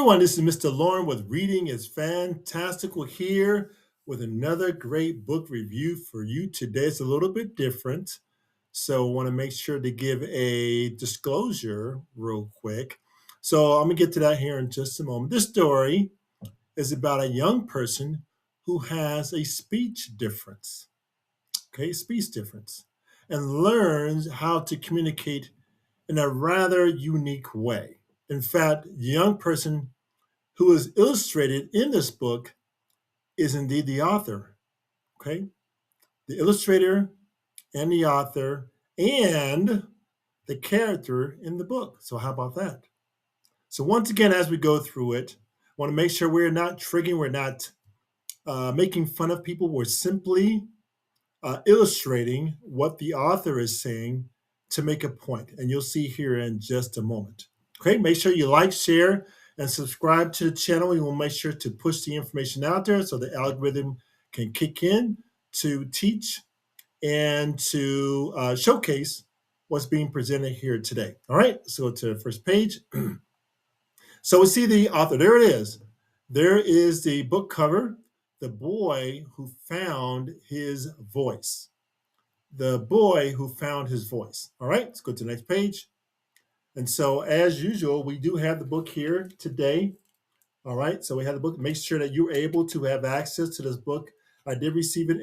everyone, this is Mr. Lauren with Reading is Fantastical here with another great book review for you today. It's a little bit different, so I want to make sure to give a disclosure real quick. So I'm going to get to that here in just a moment. This story is about a young person who has a speech difference, okay, speech difference, and learns how to communicate in a rather unique way. In fact, the young person who is illustrated in this book is indeed the author. Okay, the illustrator and the author and the character in the book. So how about that? So once again, as we go through it, I want to make sure we're not triggering, we're not making fun of people. We're simply illustrating what the author is saying to make a point. And you'll see here in just a moment. Okay, make sure you like, share, and subscribe to the channel. We will make sure to push the information out there so the algorithm can kick in to teach and to showcase what's being presented here today. All right, so to the first page. So we see the author. There it is. There is the book cover, The Boy Who Found His Voice. The Boy Who Found His Voice. All right, let's go to the next page. And so, as usual, we do have the book here today. All right, so we have the book. Make sure that you're able to have access to this book. I did receive it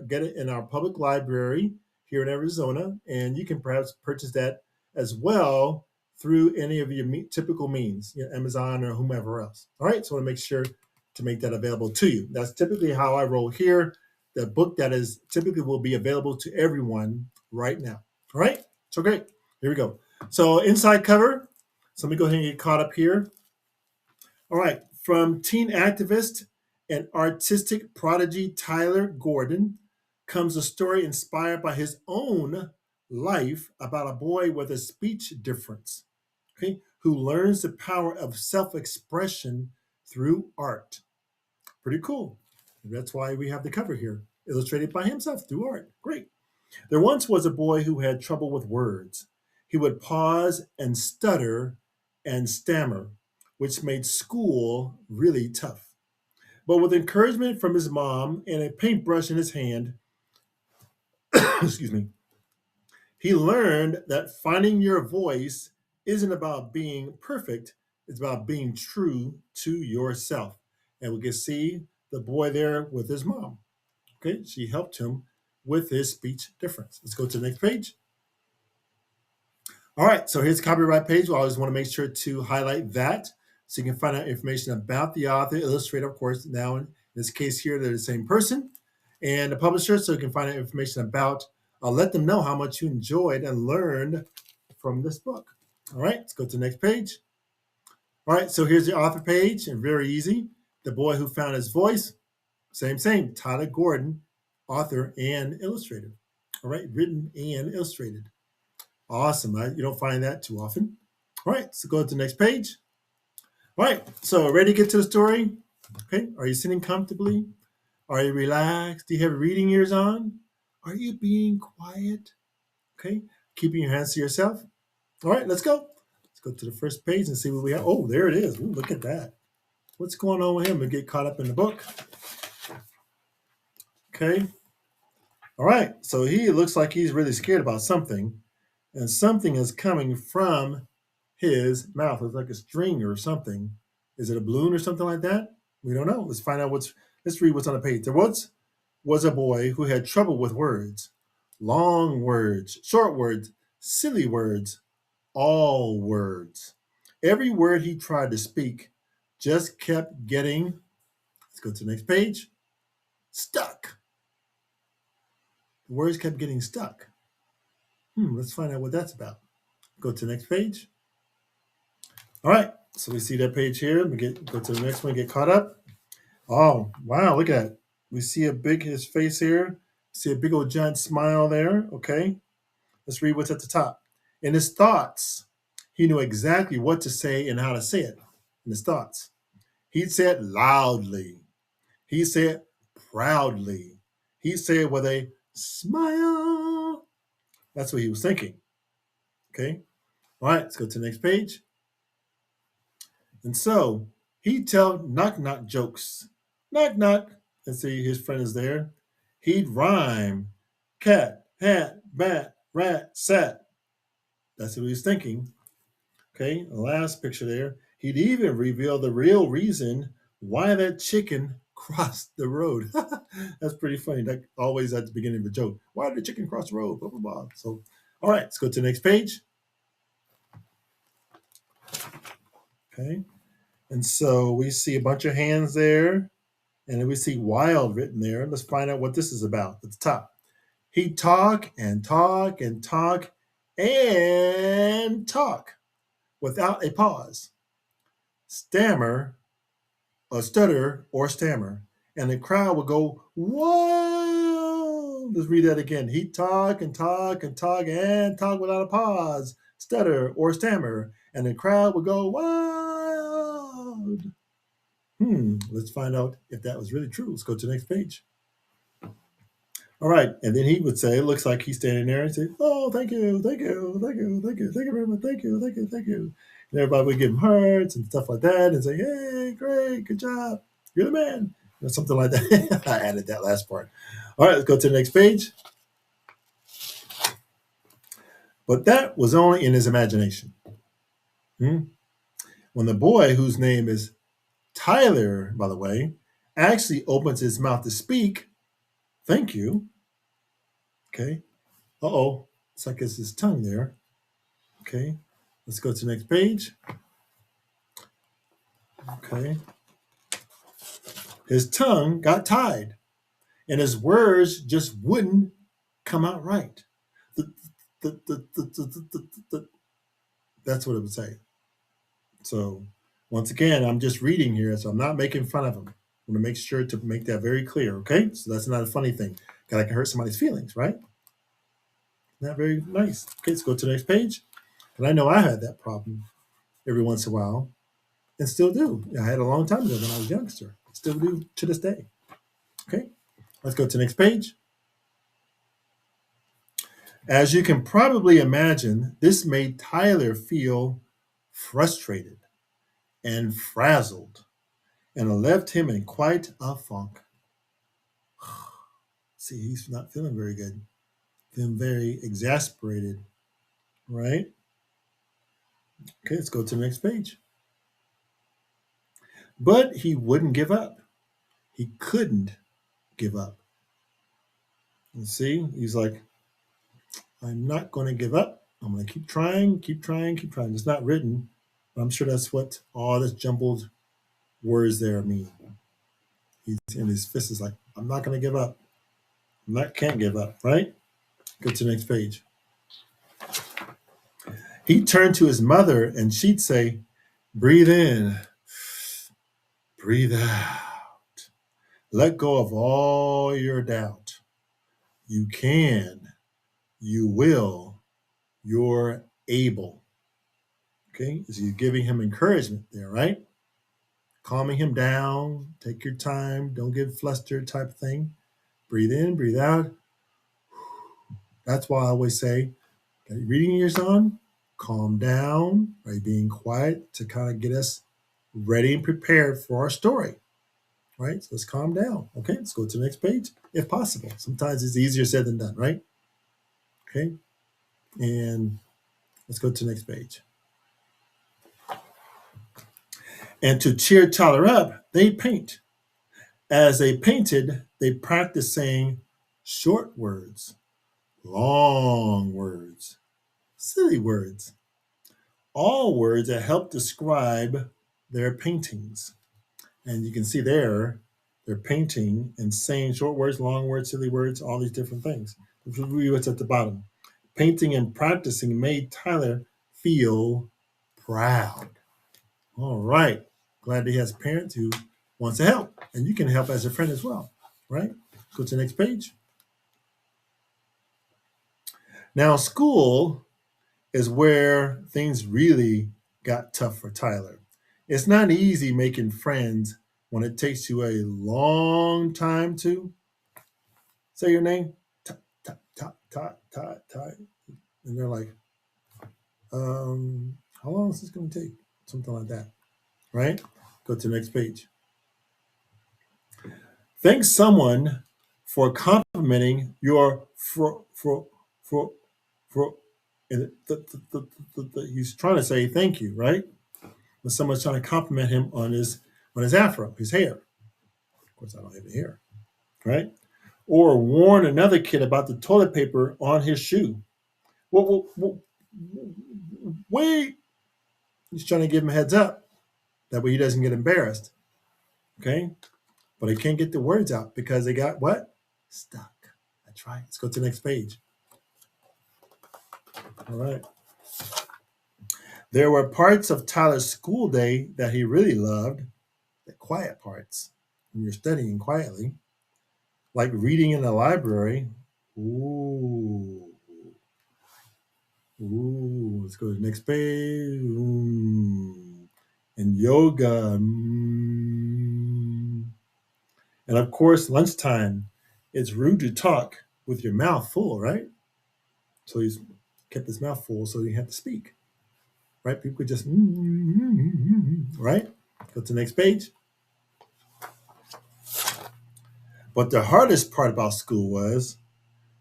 get it in our public library here in Arizona, and you can perhaps purchase that as well through any of your typical means, Amazon or whomever else. All right, so I want to make sure to make that available to you. That's typically how I roll here. The book that is typically will be available to everyone right now. All right, so great. Here we go. So inside cover. So let me go ahead and get caught up here. All right, from teen activist and artistic prodigy Tyler Gordon comes a story inspired by his own life about a boy with a speech difference, okay, who learns the power of self-expression through art. Pretty cool. That's why we have the cover here, illustrated by himself through art. Great. There once was a boy who had trouble with words. He would pause and stutter and stammer, which made school really tough. But with encouragement from his mom and a paintbrush in his hand, excuse me, he learned that finding your voice isn't about being perfect, it's about being true to yourself. And we can see the boy there with his mom. Okay, she helped him with his speech difference. Let's go to the next page. All right, so here's the copyright page. Well, I always want to make sure to highlight that so you can find out information about the author, illustrator, of course. Now, in this case here, they're the same person, and the publisher, so you can find out information about, let them know how much you enjoyed and learned from this book. All right, let's go to the next page. All right, so here's the author page, and very easy. The Boy Who Found His Voice, same, Tyler Gordon, author and illustrator. All right, written and illustrated. Awesome. You don't find that too often. All right, so go to the next page. All right, so ready to get to the story? Okay, are you sitting comfortably? Are you relaxed? Do you have reading ears on? Are you being quiet? Okay, keeping your hands to yourself. All right, let's go. Let's go to the first page and see what we have. Oh, there it is. Ooh, look at that. What's going on with him? We get caught up in the book. Okay. All right, so he looks like he's really scared about something, and something is coming from his mouth. It's like a string or something. Is it a balloon or something like that? We don't know. Let's find out let's read what's on the page. There was a boy who had trouble with words. Long words, short words, silly words, all words. Every word he tried to speak just kept getting, let's go to the next page, stuck. The words kept getting stuck. Let's find out what that's about. Go to the next page. All right, so we see that page here. Go to the next one, get caught up. Oh, wow, look at that. We see his face here. See a big old giant smile there. Okay, let's read what's at the top. In his thoughts, he knew exactly what to say and how to say it. In his thoughts, he'd say it loudly. He'd say it proudly. He'd say it with a smile. That's what he was thinking. Okay, all right, let's go to the next page. And so He'd tell knock-knock jokes. Knock knock. And see his friend is there. He'd rhyme. Cat, hat, bat, rat, sat. That's what he was thinking. Okay, the last picture there. He'd even reveal the real reason why that chicken crossed the road. That's pretty funny. Like always at the beginning of a joke. Why did the chicken cross the road? Blah blah blah. So, all right, let's go to the next page. Okay, and so we see a bunch of hands there, and then we see wild written there. Let's find out what this is about at the top. He'd talk and talk and talk and talk without a pause. Stammer, or stutter, or stammer. And the crowd would go, whoa! Let's read that again. He'd talk and talk and talk and talk without a pause. Stutter or stammer. And the crowd would go, wild. Let's find out if that was really true. Let's go to the next page. All right. And then he would say, it looks like he's standing there and say, oh, thank you, thank you, thank you, thank you, thank you very much, thank you, thank you, thank you. And everybody would give him hearts and stuff like that and say, hey, great, good job, you're the man. Or something like that. I added that last part. All right, let's go to the next page. But that was only in his imagination. When the boy, whose name is Tyler, by the way, actually opens his mouth to speak, thank you. Okay. Uh-oh. It's like it's his tongue there. Okay. Let's go to the next page. Okay. His tongue got tied, and his words just wouldn't come out right. That's what it would say. So, once again, I'm just reading here, so I'm not making fun of him. I'm going to make sure to make that very clear, okay? So that's not a funny thing. Because I can hurt somebody's feelings, right? Not very nice. Okay, let's go to the next page. And I know I had that problem every once in a while, and still do. I had a long time ago when I was a youngster. Still do to this day. Okay, let's go to the next page. As you can probably imagine, this made Tyler feel frustrated and frazzled, and it left him in quite a funk. See, he's not feeling very good, feeling very exasperated, right? Okay, let's go to the next page. But he wouldn't give up. He couldn't give up. You see, he's like, I'm not going to give up. I'm going to keep trying, keep trying, keep trying. It's not written, but I'm sure that's what all this jumbled words there mean. He's in his fist is like, I'm not going to give up. Can't give up, right? Go to the next page. He turned to his mother and she'd say, breathe in, breathe out. Let go of all your doubt. You can, you will, you're able. Okay, so you're giving him encouragement there, right? Calming him down, take your time, don't get flustered type of thing. Breathe in, breathe out. That's why I always say, got your reading ears on, calm down, right? Being quiet to kind of get us ready and prepared for our story, right? So let's calm down. Okay, let's go to the next page if possible. Sometimes it's easier said than done, right? Okay, and let's go to the next page. And to cheer Tyler up, they paint. As they painted, they practiced saying short words, long words, silly words, all words that help describe their paintings. And you can see there, they're painting and saying short words, long words, silly words, all these different things. Let's read what's at the bottom. Painting and practicing made Tyler feel proud. All right. Glad that he has parents who wants to help. And you can help as a friend as well, right? Go to the next page. Now, school is where things really got tough for Tyler. It's not easy making friends when it takes you a long time to say your name. And they're like, how long is this going to take? Something like that, right? Go to the next page. Thank someone for complimenting your for and he's trying to say thank you, right? When someone's trying to compliment him on his afro, his hair. Of course, I don't have the hair, right? Or warn another kid about the toilet paper on his shoe. Wait, he's trying to give him a heads up. That way he doesn't get embarrassed. Okay? But he can't get the words out because they got what? Stuck. That's right. Let's go to the next page. All right. There were parts of Tyler's school day that he really loved, the quiet parts, when you're studying quietly, like reading in the library. Ooh. Ooh. Let's go to the next page. Ooh. And yoga. And of course, lunchtime. It's rude to talk with your mouth full, right? So he's kept his mouth full, so he had to speak. Right? People could just, right? Go to the next page. But the hardest part about school was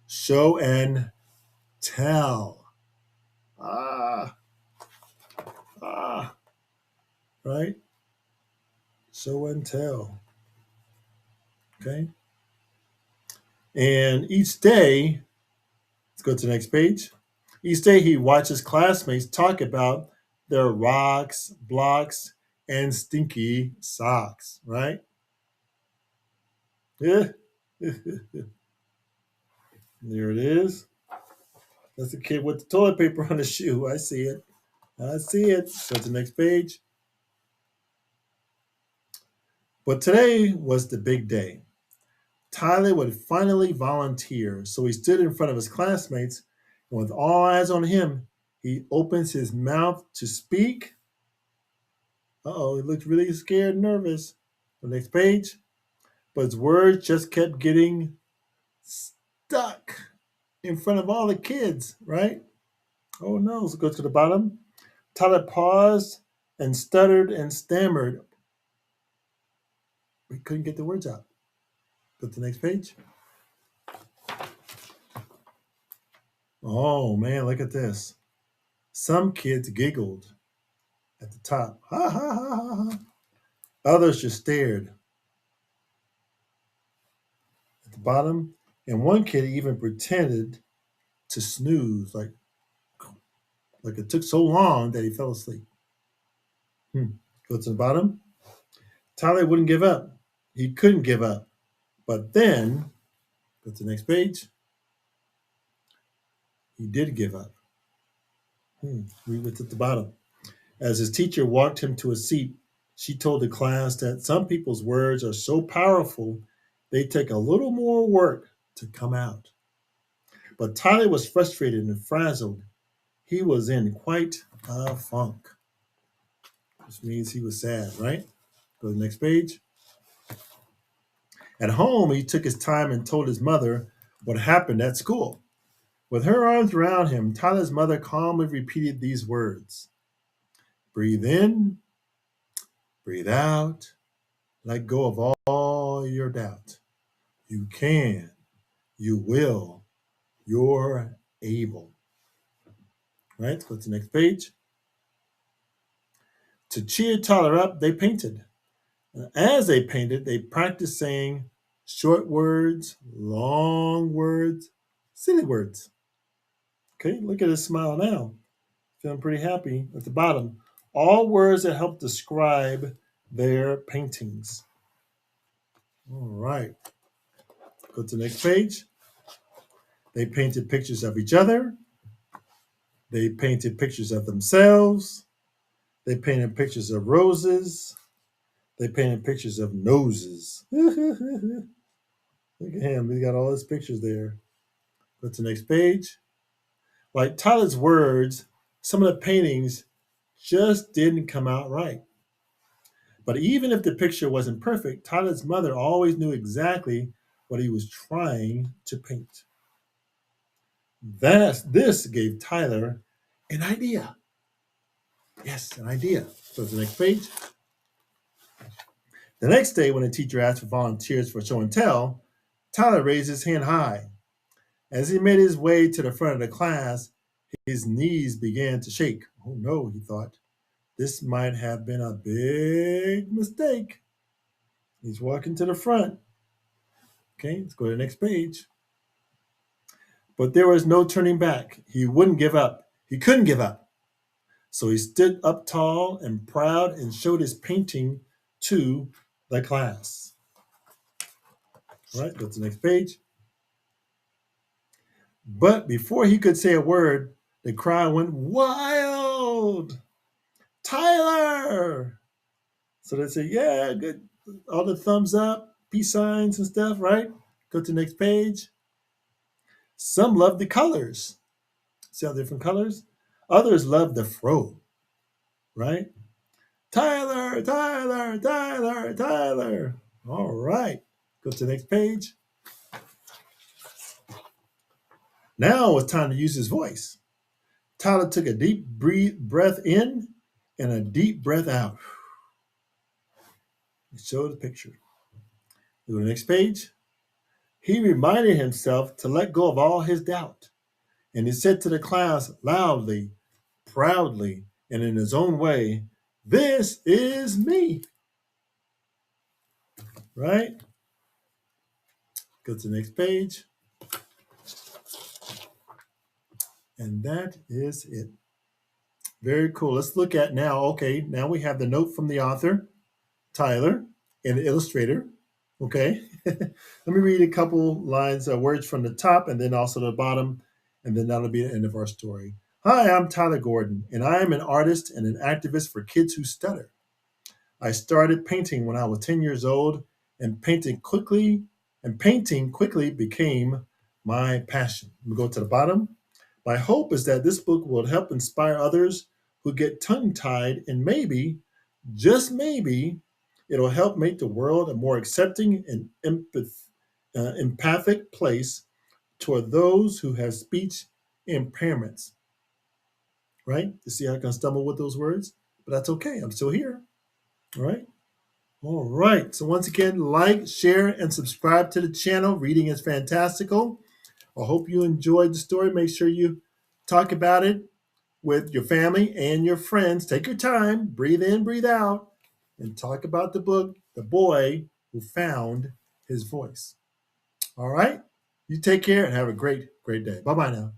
show and tell. Right? Show and tell. Okay? And each day, let's go to the next page. Each day he watches classmates talk about their rocks, blocks, and stinky socks, right? Yeah. There it is. That's the kid with the toilet paper on his shoe. I see it. I see it. Go to the next page. But today was the big day. Tyler would finally volunteer, so he stood in front of his classmates, and with all eyes on him, he opens his mouth to speak. Uh-oh, he looked really scared and nervous. The next page. But his words just kept getting stuck in front of all the kids, right? Oh no, so go to the bottom. Tyler paused and stuttered and stammered. We couldn't get the words out. Go to the next page. Oh man, look at this. Some kids giggled at the top. Ha ha ha ha ha. Others just stared at the bottom. And one kid even pretended to snooze, like it took so long that he fell asleep. Go to the bottom. Tyler wouldn't give up. He couldn't give up. But then, go to the next page. He did give up. We went at the bottom. As his teacher walked him to a seat, she told the class that some people's words are so powerful, they take a little more work to come out. But Tyler was frustrated and frazzled. He was in quite a funk, which means he was sad, right? Go to the next page. At home, he took his time and told his mother what happened at school. With her arms around him, Tyler's mother calmly repeated these words. Breathe in, breathe out, let go of all your doubt. You can, you will, you're able. Right, go to the next page. To cheer Tyler up, they painted. And as they painted, they practiced saying short words, long words, silly words. Okay, look at his smile now. Feeling pretty happy at the bottom. All words that help describe their paintings. All right. Go to the next page. They painted pictures of each other. They painted pictures of themselves. They painted pictures of roses. They painted pictures of noses. Look at him. He's got all his pictures there. Go to the next page. Like Tyler's words, some of the paintings just didn't come out right. But even if the picture wasn't perfect, Tyler's mother always knew exactly what he was trying to paint. This gave Tyler an idea. Yes, an idea. So to the next page. The next day, when the teacher asked for volunteers for show and tell, Tyler raised his hand high. As he made his way to the front of the class, his knees began to shake. Oh no, he thought. This might have been a big mistake. He's walking to the front. Okay, let's go to the next page. But there was no turning back. He wouldn't give up. He couldn't give up. So he stood up tall and proud and showed his painting to the class. All right, go to the next page. But before he could say a word, the crowd went wild. Tyler! So they say, yeah, good. All the thumbs up, peace signs and stuff, right? Go to the next page. Some love the colors. See how different colors? Others love the fro, right? Tyler, Tyler, Tyler, Tyler. All right. Go to the next page. Now it's time to use his voice. Tyler took a deep breath in and a deep breath out. Show the picture. Go to the next page. He reminded himself to let go of all his doubt. And he said to the class loudly, proudly, and in his own way, "This is me." Right? Go to the next page. And that is it. Very cool. Let's look at now. Okay, now we have the note from the author, Tyler, and the illustrator. Okay. Let me read a couple lines, words from the top and then also the bottom, and then that'll be the end of our story. Hi, I'm Tyler Gordon, and I am an artist and an activist for kids who stutter. I started painting when I was 10 years old, and painting quickly became my passion. We go to the bottom. My hope is that this book will help inspire others who get tongue-tied, and maybe, just maybe, it'll help make the world a more accepting and empathic place toward those who have speech impairments. Right? You see how I can stumble with those words? But that's okay. I'm still here. All right. All right. So once again, like, share, and subscribe to the channel. Reading is Fantastical. I hope you enjoyed the story. Make sure you talk about it with your family and your friends. Take your time, breathe in, breathe out, and talk about the book, The Boy Who Found His Voice. All right? You take care and have a great, great day. Bye-bye now.